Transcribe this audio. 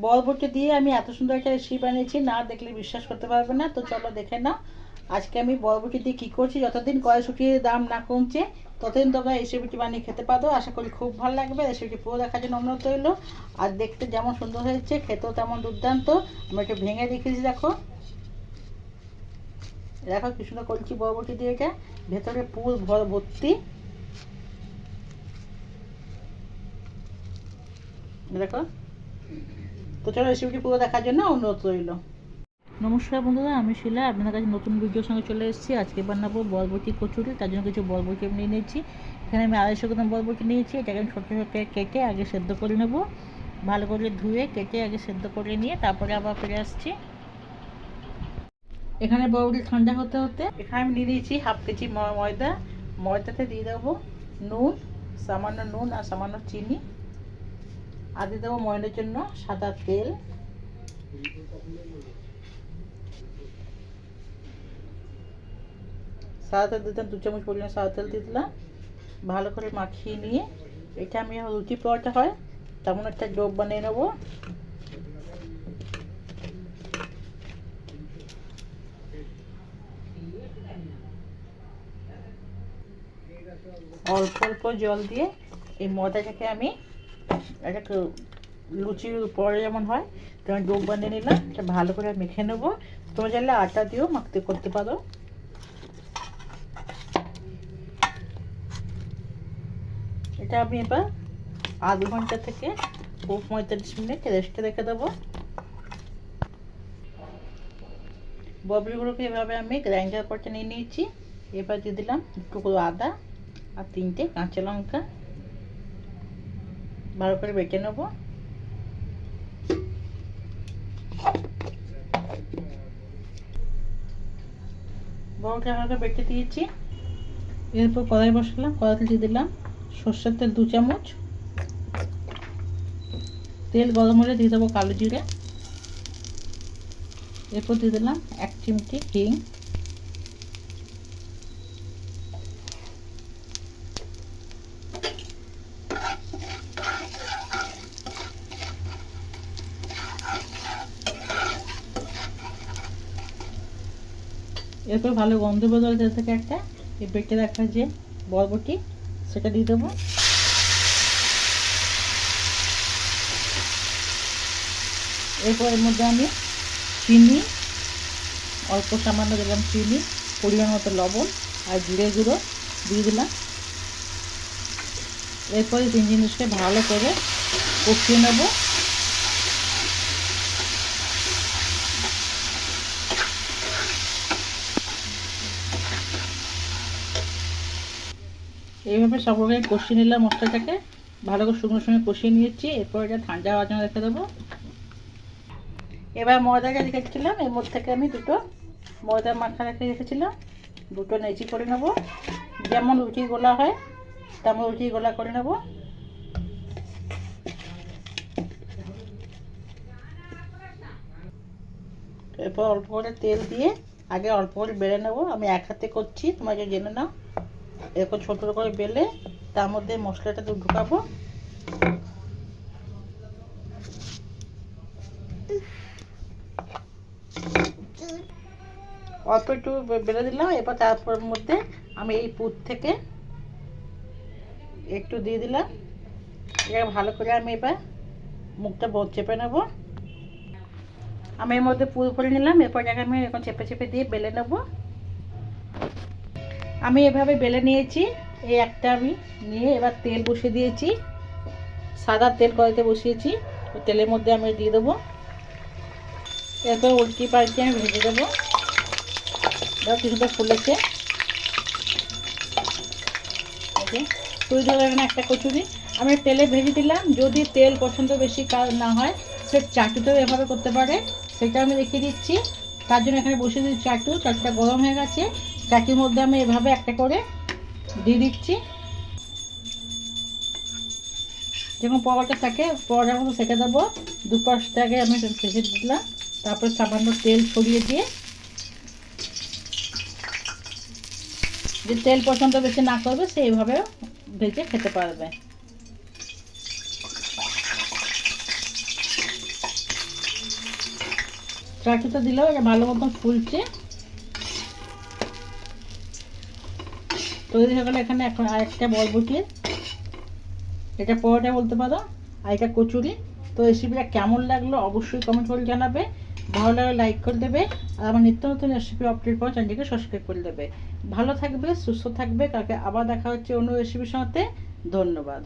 বরবটি দিয়ে আমি এত সুন্দর একটা রেসিপি বানিয়েছি, না দেখলে বিশ্বাস করতে পারবে না। তো চলো দেখে নাও আজকে আমি বরবটি দিয়ে কী করছি। যতদিন কড়াইশুঁটির দাম না কমছে ততদিন তোমরা এই রেসিপিটি বানিয়ে খেতে পারো। আশা করি খুব ভালো লাগবে। রেসিপিটি পুরো দেখার জন্য অনুরোধ রইল। আর দেখতে যেমন সুন্দর হয়েছে খেতেও তেমন দুর্দান্ত। আমি একটু ভেঙে রেখেছি, দেখো দেখো কি সুন্দর করছি বরবটি দিয়ে। এটা ভেতরে পুর ভর্তি, দেখো। তো চলো রেসিপিটি পুরো দেখার জন্য অনুরোধ রইল। নমস্কার বন্ধুরা, আমি শিলা আপনাদের কাছে নতুন ভিডিওর সঙ্গে চলে এসেছি। আজকে বানাবো বরবটি কচুরি। তার জন্য কিছু বরবটি আমি নিয়ে নিয়েছি। এখানে আমি 250 গ্রাম বরবটি নিয়েছি। এটাকে আমি ছোটো ছোটো কেটে আগে সেদ্ধ করে নেব। ভালো করে ধুয়ে কেটে আগে সেদ্ধ করে নিয়ে তারপরে আবার ফিরে আসছি। এখানে বরবটি ঠান্ডা হতে হতে এখানে আমি নিয়ে নিয়েছি হাফ কেজি ময়দা। ময়দাতে দিয়ে দেবো নুন, সামান্য নুন আর সামান্য চিনি। আর দিয়ে দেবো ময়নের জন্য সাদা তেল। সাদা তেল দিতাম 2 চামচ পরিমাণ সাদা তেল দিয়ে দিলাম। ভালো করে মাখিয়ে নিয়ে এটা আমি রুটি পরোটা হয় তেমন একটা ডো বানিয়ে নেব। অল্প অল্প জল দিয়ে এই ময়দাটাকে আমি একটা লুচির পরে যেমন হয় তেমন ডো বানিয়ে নিলাম। এটা ভালো করে মেখে নেবো। তোমরা চাইলে আটা দিয়েও মাখতে করতে পারো। এটা আমি এবার আধ ঘন্টা থেকে 45 মিনিট রেস্টে রেখে দেবো। বরবটিগুলোকে এভাবে আমি গ্রাইন্ডার করে নিয়ে নিয়েছি। এবার দিয়ে দিলাম টুকরো আদা আর 3টে কাঁচা লঙ্কা। ভালো করে বেটে নেব। বরবটি হালকা বেটে দিয়েছি। এরপর কড়াই বসালাম। কড়াইতে দিয়ে দিলাম সর্ষের তেল 2 চামচ। তেল গরম হলে দিয়ে দেবো কালো জিরে। এরপর দিয়ে দিলাম 1 চিমটি হিং। এরপর ভালো গন্ধ বেরোয় তেল থেকে একটা এই বেটে রাখা যে বরবটি সেটা দিয়ে দেবো। এরপর এর মধ্যে আমি চিনি অল্প সামান্য দিলাম, চিনি পরিমাণ মতো লবণ আর জিরে গুঁড়ো দিয়ে দিলাম। এরপর এই 3 জিনিসকে ভালো করে কষিয়ে নেব। এইভাবে সব রকম কষিয়ে নিলাম। মশলাটাকে ভালো করে শুকনো শুকনো কষিয়ে নিয়েছি। এরপর এটা ঠান্ডা হওয়ার জন্য রেখে দেবো। এবার ময়দাটা রেখেছিলাম এর মধ্যে থেকে আমি 2টো ময়দা মাখা রেখেছিলাম 2টো নেচি করে নেব। যেমন রুটি গোলা হয় তেমন রুটি গোলা করে নেব। এরপর অল্প করে তেল দিয়ে আগে অল্প করে বেলে নেব। আমি এক হাতে করছি, তোমাকে জেনে নাও। এরকম ছোট করে বেলে তার মধ্যে মশলাটা ঢুকাবো। অল্প একটু বেলে দিলাম। এরপর তারপর মধ্যে আমি এই পুর থেকে একটু দিয়ে দিলাম। এটা ভালো করে আমি এবার মুখটা চেপে নেব। আমি এর মধ্যে পুর ভরে নিলাম। এরপর এটাকে আমি এখন চেপে চেপে দিয়ে বেলে নেব। আমি এভাবে বেলে নিয়েছি। এই একটা আমি নিয়ে এবার তেল বসিয়ে দিয়েছি। সাদা তেল কড়াইতে বসিয়েছি। তেলের মধ্যে আমি দিয়ে দেবো। এরপর উল্টি পাল্টি আমি ভেজে দেবো। কিছুটা ফুলেছে। তুই ধরে একটা কচুরি আমি তেলে ভেজে দিলাম। যদি তেল পছন্দ বেশি না হয় সে চাটুতেও এভাবে করতে পারে, সেটা আমি দেখিয়ে দিচ্ছি। তার জন্য এখানে বসিয়ে দিচ্ছি চাটু। চাটুটা গরম হয়ে গেছে। চাটুর মধ্যে আমি এভাবে একটা করে দিয়ে দিচ্ছি। যেমন পরোটা থাকে পরোটার মতো সেঁকে দেবো। দুপাশটাকে আমি ভেজে দিলাম। তারপরে সামান্য তেল ছড়িয়ে দিয়ে, যে তেল পছন্দ বেশি না করবে সেইভাবে ভেজে খেতে পারবে। চাটুটা দিলেও এটা ভালো মতন ফুলছে। তৈরি হয়ে গেলে এখানে এখন আরেকটা বরবটির, এটা পরোটা বলতে পারো, আর এটা কচুরি। তো রেসিপিটা কেমন লাগলো অবশ্যই কমেন্ট করে জানাবে, ভালো লাগলে লাইক করে দেবে, আর আমার নিত্য নতুন রেসিপি আপডেট পাওয়ার চ্যানেলটিকে সাবস্ক্রাইব করে দেবে। ভালো থাকবে, সুস্থ থাকবে, কালকে আবার দেখা হচ্ছে অন্য রেসিপির সাথে। ধন্যবাদ।